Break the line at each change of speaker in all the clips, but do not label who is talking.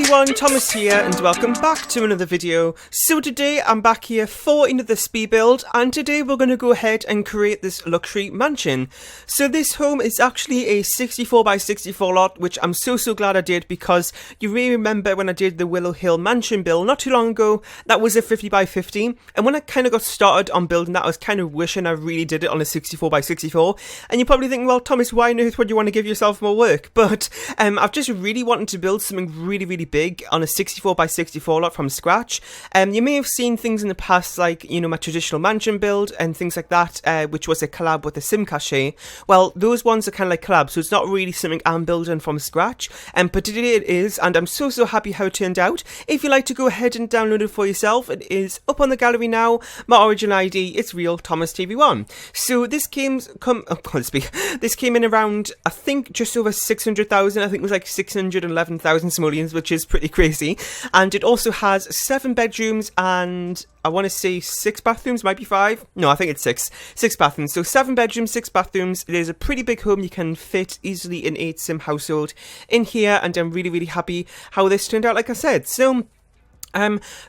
everyone, Thomas here and welcome back to another video. So today I'm back here for another speed build, and today we're going to go ahead and create this luxury mansion. So this home is actually a 64x64 lot, which I'm so glad I did, because you may remember when I did the Willow Hill mansion build not too long ago, that was a 50x50, and when I kind of got started on building that, I was kind of wishing I really did it on a 64x64, and you're probably thinking, well Thomas, why on earth would you want to give yourself more work? But I've just really wanted to build something really big on a 64x64 lot from scratch. You may have seen things in the past, like, you know, my traditional mansion build and things like that, which was a collab with a sim cache. Well, those ones are kind of like collabs, so it's not really something I'm building from scratch, but today it is, and I'm so happy how it turned out. If you'd like to go ahead and download it for yourself, it is up on the gallery now. My origin ID, it's real Thomas TV1. So this came in around, I think, just over 600,000. I think it was like 611,000 simoleons, which is pretty crazy. And it also has 7 bedrooms and I want to say 6 bathrooms, might be 5. No, I think it's 6. 6 bathrooms. So 7 bedrooms, 6 bathrooms. It is a pretty big home. You can fit easily an 8 sim household in here, and I'm really happy how this turned out, like I said. So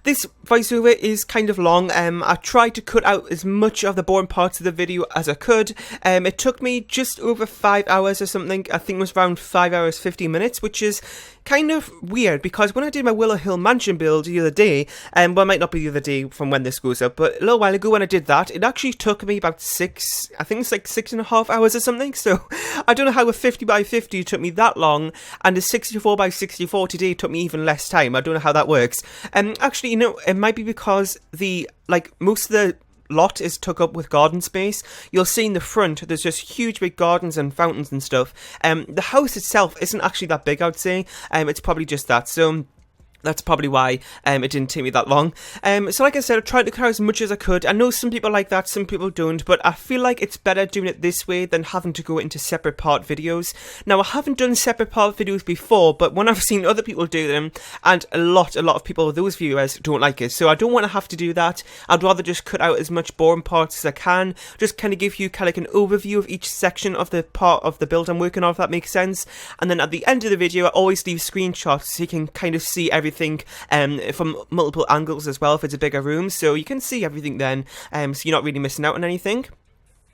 this voiceover is kind of long. I tried to cut out as much of the boring parts of the video as I could. It took me just over 5 hours or something. I think it was around 5 hours 15 minutes, which is kind of weird, because when I did my Willow Hill mansion build the other day, well, it might not be the other day from when this goes up, but a little while ago when I did that, it actually took me about 6, I think it's like 6.5 hours or something. So I don't know how a 50x50 took me that long, and a 64x64 today took me even less time. I don't know how that works. Actually, you know, it might be because most of the lot is took up with garden space. You'll see in the front there's just huge big gardens and fountains and stuff. The house itself isn't actually that big, I would say. It's probably just that. So that's probably why it didn't take me that long. So like I said, I tried to cut out as much as I could. I know some people like that, some people don't, but I feel like it's better doing it this way than having to go into separate part videos. Now, I haven't done separate part videos before, but when I've seen other people do them, and a lot of people, those viewers, don't like it. So I don't want to have to do that. I'd rather just cut out as much boring parts as I can, just kind of give you kind of like an overview of each section of the part of the build I'm working on, if that makes sense. And then at the end of the video, I always leave screenshots so you can kind of see everything from multiple angles as well if it's a bigger room, so you can see everything then, so you're not really missing out on anything.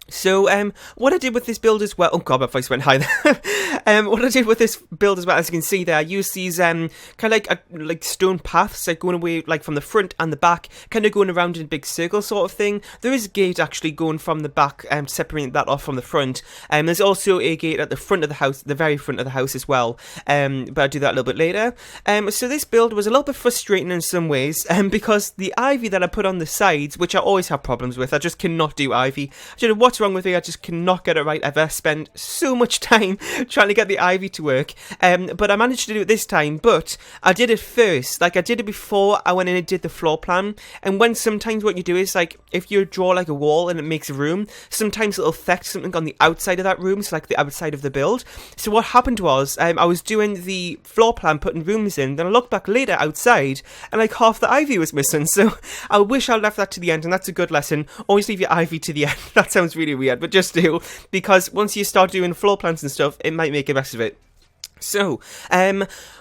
So, what I did with this build as well, oh god, my voice went high there. What I did with this build as well, as you can see there, I used these, kind of like stone paths, like going away, like from the front and the back, kind of going around in a big circle sort of thing. There is a gate actually going from the back, separating that off from the front. There's also a gate at the front of the house, the very front of the house as well, but I'll do that a little bit later. So this build was a little bit frustrating in some ways, because the ivy that I put on the sides, which I always have problems with, I just cannot do ivy. I don't know what's wrong with me, I just cannot get it right ever. Spend so much time trying to get the ivy to work, but I managed to do it this time. But I did it first, like I did it before I went in and did the floor plan. And when sometimes what you do is, like, if you draw like a wall and it makes a room, sometimes it'll affect something on the outside of that room, so like the outside of the build. So what happened was, I was doing the floor plan, putting rooms in, then I looked back later outside and like half the ivy was missing. So I wish I left that to the end, and that's a good lesson. Always leave your ivy to the end. That sounds really weird, but just do, because once you start doing floor plans and stuff, it might make a mess of it. So,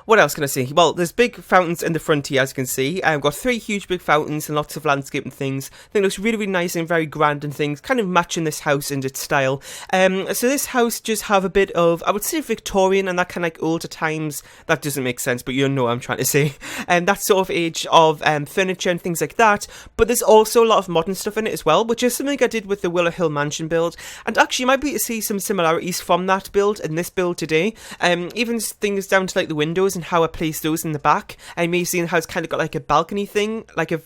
what else can I say? Well, there's big fountains in the front here, as you can see. I've got 3 huge big fountains and lots of landscape and things. I think it looks really nice and very grand and things, kind of matching this house and its style. So this house just have a bit of, I would say, Victorian and that kind of like older times. That doesn't make sense, but you know what I'm trying to say. That sort of age of furniture and things like that. But there's also a lot of modern stuff in it as well, which is something I did with the Willow Hill mansion build. And actually, you might be able to see some similarities from that build and this build today. Even things down to like the windows and how I placed those in the back. And maybe seeing how it's kind of got like a balcony thing, like a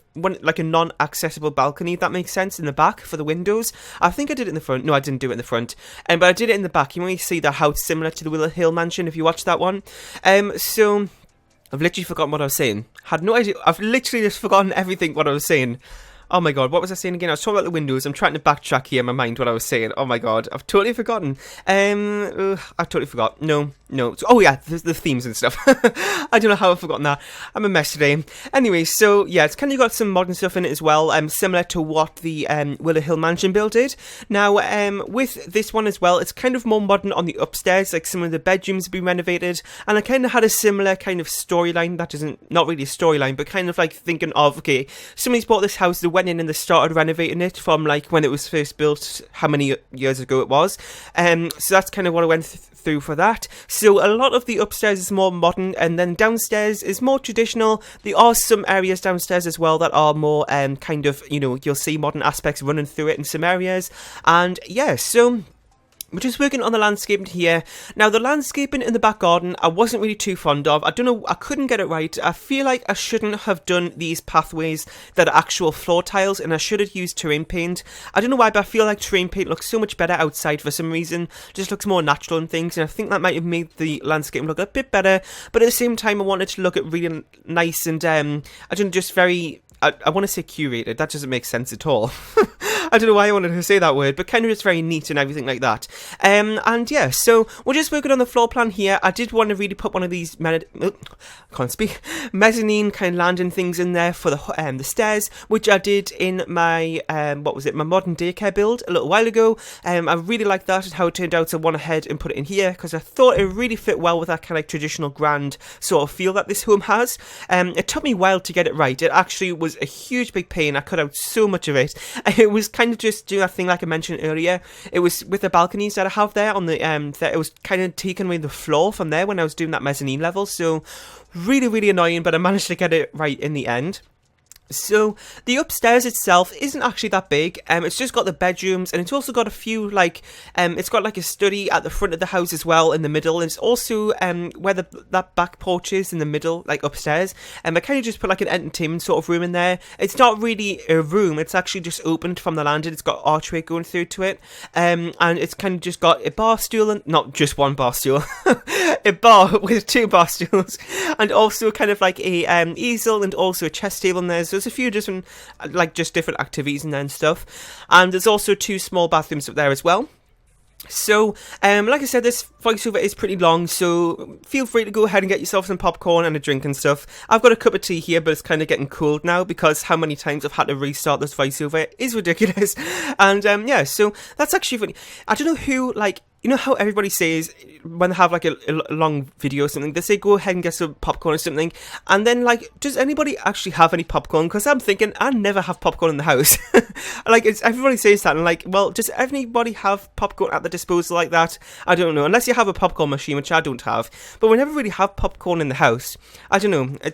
non-accessible balcony, if that makes sense, in the back for the windows. I think I did it in the front. No, I didn't do it in the front. But I did it in the back. You might see that how it's similar to the Willow Hill mansion if you watch that one. So I've literally forgotten what I was saying. Had no idea. I've literally just forgotten everything what I was saying. Oh my god, what was I saying again? I was talking about the windows. I'm trying to backtrack here in my mind what I was saying. Oh my god, I've totally forgotten. I totally forgot. No. Oh yeah, the themes and stuff. I don't know how I've forgotten that. I'm a mess today. Anyway, so yeah, it's kind of got some modern stuff in it as well, similar to what the Willow Hill Mansion build did. Now, with this one as well, it's kind of more modern on the upstairs, like some of the bedrooms have been renovated, and I kind of had a similar kind of storyline. That isn't, not really a storyline, but kind of like thinking of, okay, somebody's bought this house, they went in and they started renovating it from like when it was first built, how many years ago it was. So that's kind of what I went through for that. So a lot of the upstairs is more modern, and then downstairs is more traditional. There are some areas downstairs as well that are more kind of, you know, you'll see modern aspects running through it in some areas. And yeah, so we're just working on the landscaping here. Now, the landscaping in the back garden, I wasn't really too fond of. I don't know, I couldn't get it right. I feel like I shouldn't have done these pathways that are actual floor tiles, and I should have used terrain paint. I don't know why, but I feel like terrain paint looks so much better outside for some reason. Just looks more natural and things, and I think that might have made the landscape look a bit better. But at the same time, I wanted to look at really nice and, I don't know, just very... I want to say curated. That doesn't make sense at all. I don't know why I wanted to say that word, but kind of just very neat and everything like that. And yeah, so we're just working on the floor plan here. I did want to really put one of these mezzanine kind of landing things in there for the stairs, which I did in my my modern daycare build a little while ago. I really liked that and how it turned out, so I went ahead and put it in here because I thought it really fit well with that kind of like traditional grand sort of feel that this home has. It took me a while to get it right. It actually was a huge big pain. I cut out so much of it. It was kind of just doing that thing like I mentioned earlier. It was with the balconies that I have there on the that it was kind of taking away the floor from there when I was doing that mezzanine level. So really annoying, but I managed to get it right in the end. So the upstairs itself isn't actually that big. It's just got the bedrooms, and it's also got a few like it's got like a study at the front of the house as well in the middle, and it's also where that back porch is in the middle, like upstairs. I kind of just put like an entertainment sort of room in there. It's not really a room, it's actually just opened from the landing. It's got archway going through to it, and it's kind of just got a bar stool, and not just one bar stool, a bar with two bar stools, and also kind of like a easel, and also a chess table in there. So there's a few different, like, just different activities in there and stuff. And there's also two small bathrooms up there as well. So, like I said, this voiceover is pretty long, so feel free to go ahead and get yourself some popcorn and a drink and stuff. I've got a cup of tea here, but it's kind of getting cold now because how many times I've had to restart this voiceover is ridiculous. And, yeah, so that's actually funny. I don't know who, like, you know how everybody says when they have like a long video or something, they say go ahead and get some popcorn or something, and then like, does anybody actually have any popcorn? Because I'm thinking I never have popcorn in the house. Like, everybody says that, and like, well, does anybody have popcorn at the disposal like that? I don't know, unless you have a popcorn machine, which I don't have. But we never really have popcorn in the house. I don't know. I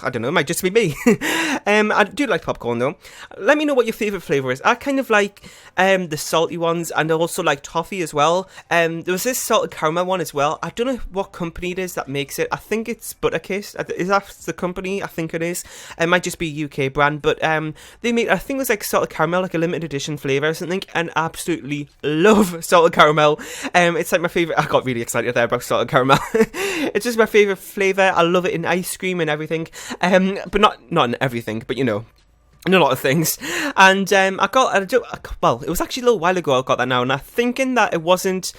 don't know. It might just be me. I do like popcorn though. Let me know what your favourite flavour is. I kind of like the salty ones, and I also like toffee as well. There was this salted caramel one as well. I don't know what company it is that makes it. I think it's Butterkiss. Is that the company? I think it is. It might just be a UK brand, but they make, I think it was like salted caramel, like a limited edition flavour or something, and absolutely love salted caramel. It's like my favourite. I got really excited there about salted caramel. It's just my favourite flavour. I love it in ice cream and everything, but not in everything, but you know, in a lot of things. And it was actually a little while ago I got that now, and I'm thinking that it wasn't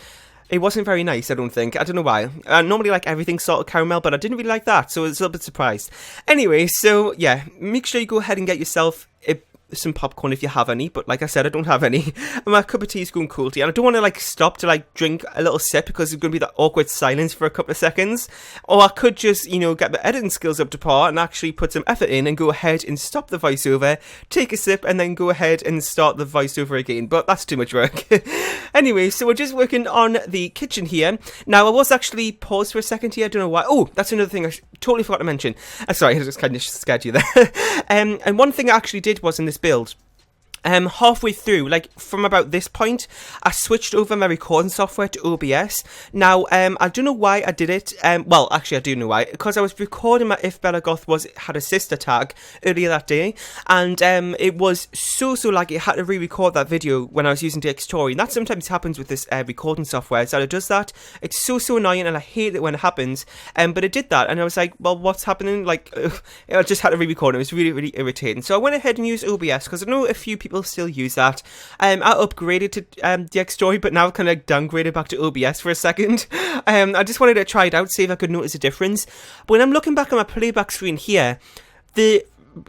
very nice. I don't think. I don't know why. I normally like everything salted caramel, but I didn't really like that, so I was a little bit surprised. Anyway, so yeah, make sure you go ahead and get yourself some popcorn if you have any, but like I said, I don't have any. And my cup of tea is going cold here, and I don't want to like stop to like drink a little sip because there's going to be that awkward silence for a couple of seconds. Or I could just, you know, get the editing skills up to par and actually put some effort in and go ahead and stop the voiceover, take a sip, and then go ahead and start the voiceover again, but that's too much work. Anyway, so we're just working on the kitchen here. Now, I was actually paused for a second here, I don't know why. Oh, that's another thing I totally forgot to mention. Sorry, I just kind of scared you there. And one thing I actually did was in this build, halfway through, like from about this point, I switched over my recording software to OBS. Now, I don't know why I did it. Well, actually, I do know why. Because I was recording my If Bella Goth had a sister tag earlier that day, and it was so laggy. I had to re-record that video when I was using Dxtory, and that sometimes happens with this recording software. So it does that. It's so annoying, and I hate it when it happens. But it did that, and I was like, well, what's happening? Like, I just had to re-record it. It was really irritating. So I went ahead and used OBS because I know a few people still use that. I upgraded to Dxtory, but now kind of like downgraded back to OBS for a second. I just wanted to try it out, see if I could notice a difference. But when I'm looking back on my playback screen here,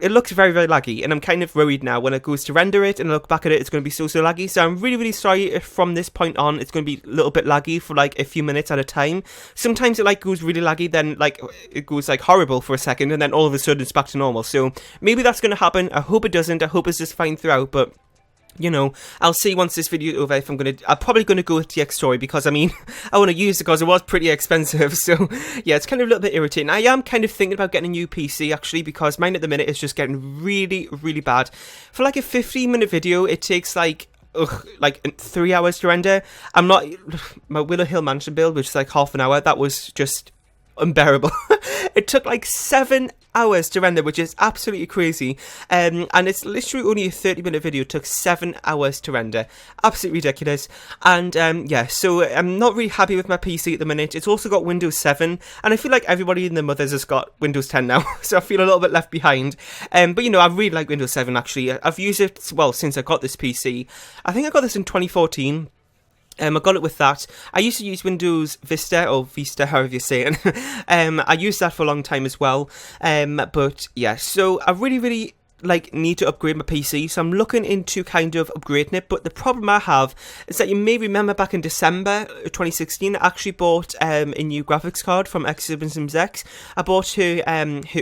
it looks very laggy, and I'm kind of worried now when it goes to render it and I look back at it, it's going to be so laggy. So I'm really sorry if from this point on it's going to be a little bit laggy for like a few minutes at a time. Sometimes it like goes really laggy, then like it goes like horrible for a second, and then all of a sudden it's back to normal. So maybe that's going to happen. I hope it doesn't. I hope it's just fine throughout, but you know, I'll see once this video is over if I'm probably going to go with Dxtory, because I mean, I want to use it because it was pretty expensive. So yeah, it's kind of a little bit irritating. I am kind of thinking about getting a new PC actually, because mine at the minute is just getting really bad. For like a 15-minute video, it takes like 3 hours to render. My Willow Hill Mansion build, which is like half an hour, that was just unbearable. It took like 7 hours to render, which is absolutely crazy. And it's literally only a 30-minute video. It took 7 hours to render. Absolutely ridiculous. And yeah, so I'm not really happy with my PC at the minute. It's also got Windows 7, and I feel like everybody in the mothers has got Windows 10 now, so I feel a little bit left behind. But you know, I really like Windows 7 actually. I've used it, well, since I got this PC. I think I got this in 2014. I got it with that. I used to use Windows Vista, or Vista, however you say it. I used that for a long time as well. But yeah, so I really need to upgrade my PC, so I'm looking into kind of upgrading it. But the problem I have is that you may remember back in December 2016, I actually bought a new graphics card from Sims X. I bought her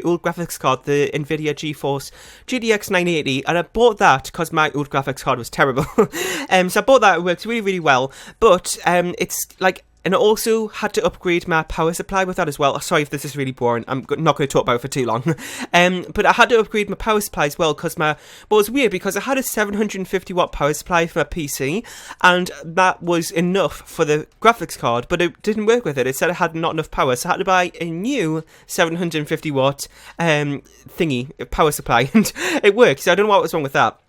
old graphics card, the Nvidia GeForce GTX 980, and I bought that because my old graphics card was terrible. So I bought that. It works really well, but it's like, and I also had to upgrade my power supply with that as well. Sorry if this is really boring. I'm not going to talk about it for too long. But I had to upgrade my power supply as well, because well, it was weird because I had a 750 watt power supply for my PC, and that was enough for the graphics card, but it didn't work with it. It said I had not enough power, so I had to buy a new 750 watt power supply, and it worked. So I don't know what was wrong with that.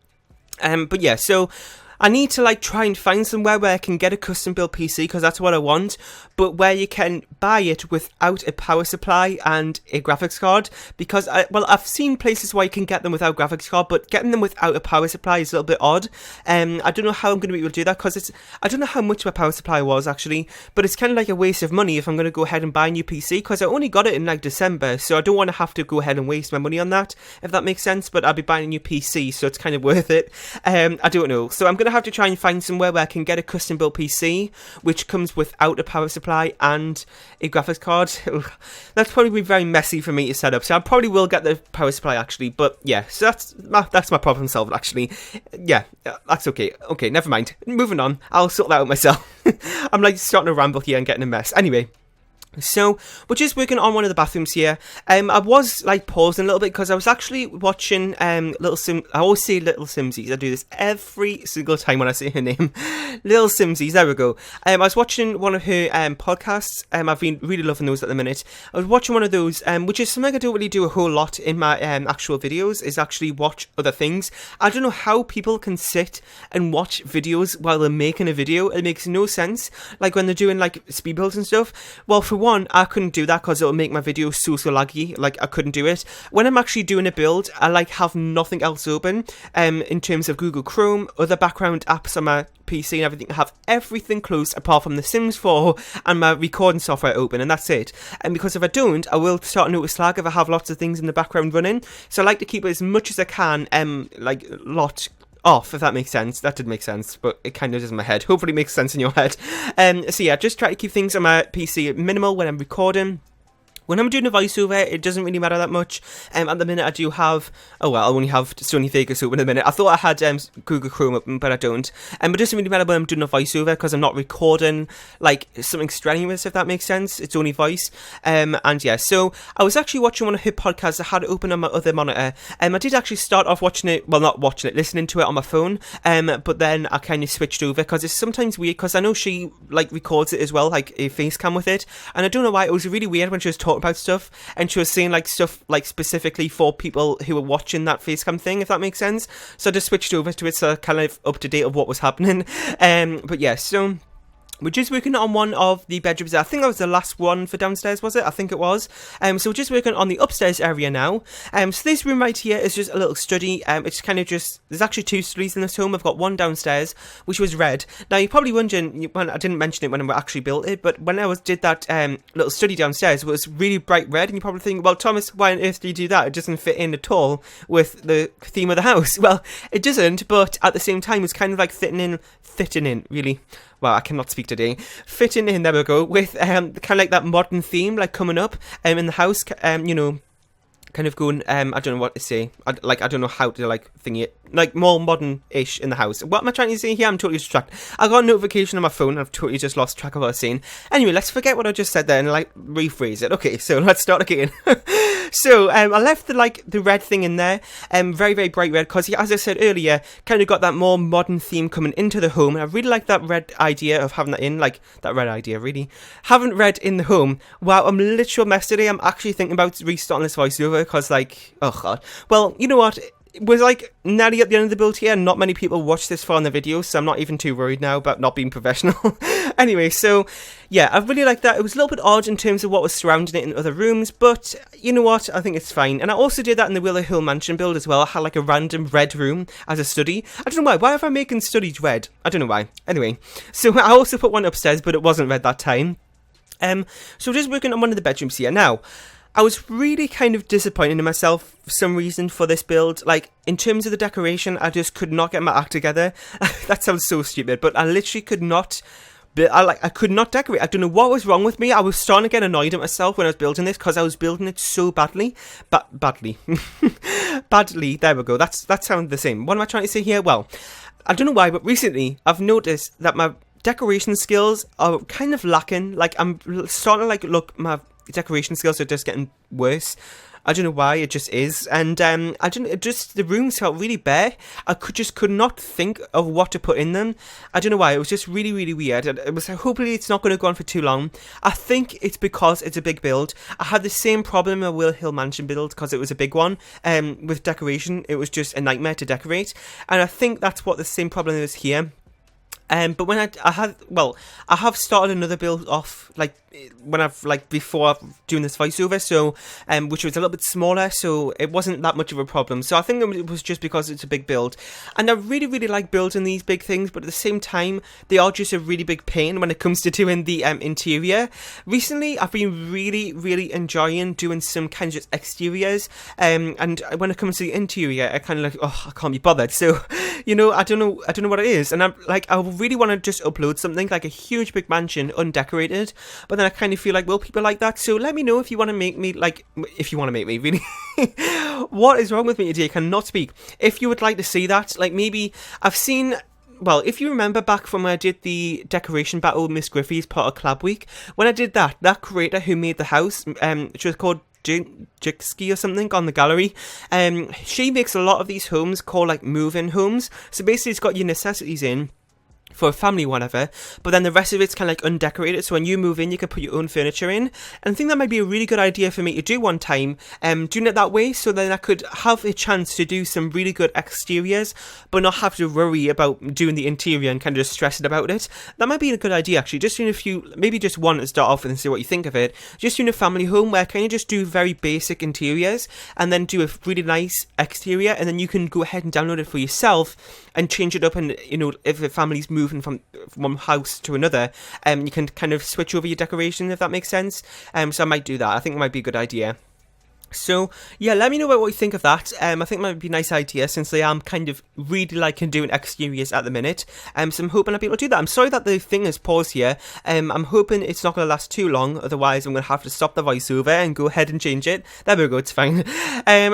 But yeah, so I need to like try and find somewhere where I can get a custom built PC, because that's what I want, but where you can buy it without a power supply and a graphics card, because I've seen places where you can get them without graphics card, but getting them without a power supply is a little bit odd. I don't know how I'm going to be able to do that, because I don't know how much my power supply was actually, but it's kind of like a waste of money if I'm going to go ahead and buy a new PC, because I only got it in like December, so I don't want to have to go ahead and waste my money on that, if that makes sense. But I'll be buying a new PC, so it's kind of worth it. I don't know, so I'm going to have to try and find somewhere where I can get a custom built PC which comes without a power supply and a graphics card. That's probably very messy for me to set up, so I probably will get the power supply actually. But yeah, so that's my problem solved actually. Yeah, that's okay. Okay, never mind, moving on, I'll sort that out myself. I'm like starting to ramble here and getting a mess. Anyway, so we're just working on one of the bathrooms here. I was like pausing a little bit because I was actually watching I always say Little Simsies. I do this every single time when I say her name. Little Simsies, there we go. I was watching one of her podcasts. I've been really loving those at the minute. I was watching one of those, which is something I don't really do a whole lot in my actual videos, is actually watch other things. I don't know how people can sit and watch videos while they're making a video. It makes no sense. Like when they're doing like speed builds and stuff. Well, for one, I couldn't do that because it'll make my video so laggy. Like I couldn't do it. When I'm actually doing a build, I like have nothing else open in terms of Google Chrome, other background apps on my PC and everything. I have everything closed apart from The Sims 4 and my recording software open, and that's it. And because if I don't, I will start to notice lag if I have lots of things in the background running. So I like to keep it as much as I can like lot off, if that makes sense. That did make sense, but it kind of does in my head. Hopefully it makes sense in your head. So yeah, just try to keep things on my PC minimal when I'm recording. When I'm doing a voiceover, it doesn't really matter that much. At the minute, I do have... Oh, well, I only have Sony Vegas open at the minute. I thought I had Google Chrome open, but I don't. But it doesn't really matter when I'm doing a voiceover, because I'm not recording, like, something strenuous, if that makes sense. It's only voice. And, yeah, so I was actually watching one of her podcasts. I had it open on my other monitor. I did actually start off watching it... Well, not watching it, listening to it on my phone. But then I kind of switched over, because it's sometimes weird, because I know she, like, records it as well, like, a face cam with it. And I don't know why, it was really weird when she was talking about stuff, and she was saying like stuff like specifically for people who were watching that facecam thing, if that makes sense. So I just switched over to it, so kind of up to date of what was happening. But yeah, so we're just working on one of the bedrooms. I think that was the last one for downstairs, was it? I think it was. So we're just working on the upstairs area now. So this room right here is just a little study. It's kind of just... There's actually 2 studies in this home. I've got one downstairs, which was red. Now, you're probably wondering... Well, I didn't mention it when I actually built it, but when I did that little study downstairs, it was really bright red, and you probably think, well, Thomas, why on earth do you do that? It doesn't fit in at all with the theme of the house. Well, it doesn't, but at the same time, it's kind of like fitting in, really. Well, I cannot speak today. Fitting in, there we go, with kind of like that modern theme, like coming up in the house, you know, kind of going, I don't know what to say, I don't know how to, like, thingy it, like, more modern-ish in the house. What am I trying to say here? I'm totally distracted. I got a notification on my phone, and I've totally just lost track of what I was saying. Anyway, let's forget what I just said there, and, like, rephrase it. Okay, so let's start again. So, I left the red thing in there, very, very bright red, because, as I said earlier, kind of got that more modern theme coming into the home, and I really like that red idea of having that in, like, that red idea, really. Having red in the home. Wow, I'm literally mess today. I'm actually thinking about restarting this voiceover, because, like, oh god. Well, you know what? It was, like, nearly at the end of the build here, and not many people watch this far in the video, so I'm not even too worried now about not being professional. Anyway, so, yeah, I really like that. It was a little bit odd in terms of what was surrounding it in other rooms, but, you know what? I think it's fine. And I also did that in the Willow Hill Mansion build as well. I had, like, a random red room as a study. I don't know why. Why have I making studies red? I don't know why. Anyway, so I also put one upstairs, but it wasn't red that time. So just working on one of the bedrooms here. Now, I was really kind of disappointed in myself for some reason for this build. Like, in terms of the decoration, I just could not get my act together. That sounds so stupid, but I literally could not... I could not decorate. I don't know what was wrong with me. I was starting to get annoyed at myself when I was building this, because I was building it so badly. Badly. Badly. There we go. That sounds the same. What am I trying to say here? Well, I don't know why, but recently I've noticed that my decoration skills are kind of lacking. Like, I'm starting to, like, look, my decoration skills are just getting worse. I don't know why, it just is. And the rooms felt really bare. I could not think of what to put in them. I don't know why, it was just really, really weird. It was, hopefully it's not going to go on for too long. I think it's because it's a big build. I had the same problem in a Willow Hill Mansion build, because it was a big one. With decoration, it was just a nightmare to decorate. And I think that's what the same problem is here. But when I have started another build off, like, when I've, like, before doing this voiceover, so, which was a little bit smaller, so it wasn't that much of a problem. So I think it was just because it's a big build. And I really, really like building these big things, but at the same time, they are just a really big pain when it comes to doing the interior. Recently, I've been really, really enjoying doing some kind of just exteriors, and when it comes to the interior, I kind of like, oh, I can't be bothered. So, you know, I don't know what it is, and I'm like, I really want to just upload something like a huge big mansion undecorated, but then I kind of feel like, well, people like that, so let me know if you want to make me, like, if you want to make me, really. What is wrong with me today? I cannot speak. If you would like to see that, like, maybe, I've seen... Well, if you remember back from when I did the decoration battle with Miss Griffey's part of Collab Week, when I did that creator who made the house, which was called Dxtory or something on the gallery, she makes a lot of these homes called, like, move-in homes. So basically it's got your necessities in for a family, whatever, but then the rest of it's kind of like undecorated, so when you move in you can put your own furniture in. And I think that might be a really good idea for me to do one time, doing it that way, so then I could have a chance to do some really good exteriors but not have to worry about doing the interior and kind of just stressing about it. That might be a good idea, actually. Just doing a few, maybe just one to start off with and see what you think of it. Just doing a family home where I kind of just do very basic interiors and then do a really nice exterior, and then you can go ahead and download it for yourself and change it up. And, you know, if the family's moving from one house to another, you can kind of switch over your decoration, if that makes sense. So I might do that. I think it might be a good idea. So yeah, let me know what you think of that. I think it might be a nice idea since I am kind of really liking doing exteriors at the minute. So I'm hoping I'll be able to do that. I'm sorry that the thing is paused here. I'm hoping it's not going to last too long, otherwise I'm going to have to stop the voiceover and go ahead and change it. There we go, it's fine.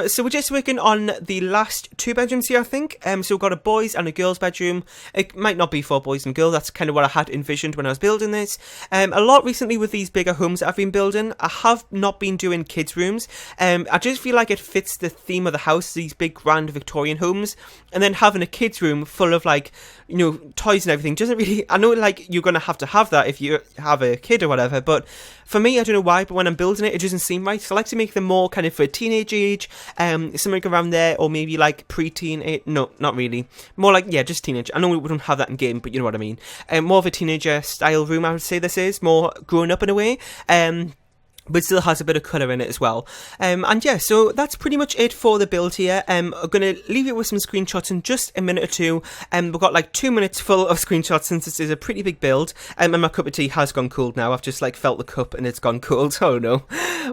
So we're just working on the last 2 bedrooms here, I think. So we've got a boys and a girls bedroom. It might not be for boys and girls, that's kind of what I had envisioned when I was building this. A lot recently with these bigger homes that I've been building, I have not been doing kids rooms. I just feel like it fits the theme of the house, these big grand Victorian homes, and then having a kids room full of like, you know, toys and everything doesn't really, I know like you're going to have that if you have a kid or whatever, but for me, I don't know why, but when I'm building it, it doesn't seem right. So I like to make them more kind of for a teenage age, something around there, or maybe like pre-teen, no, not really, more like, yeah, just teenage. I know we don't have that in game, but you know what I mean. More of a teenager style room, I would say this is, more grown up in a way. But still has a bit of colour in it as well. And yeah, so that's pretty much it for the build here. I'm going to leave you with some screenshots in just a minute or two. We've got like 2 minutes full of screenshots since this is a pretty big build. And my cup of tea has gone cold now. I've just like felt the cup and it's gone cold. Oh no.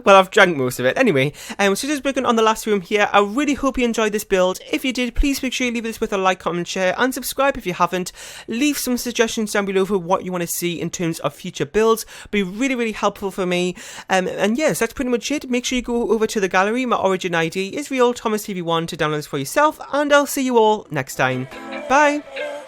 Well, I've drank most of it. Anyway, so just working on the last room here. I really hope you enjoyed this build. If you did, please make sure you leave this with a like, comment, share, and subscribe if you haven't. Leave some suggestions down below for what you want to see in terms of future builds. Be really, really helpful for me. And yes, that's pretty much it. Make sure you go over to the gallery. My origin ID is Real Thomas TV1 to download this for yourself, and I'll see you all next time. Bye!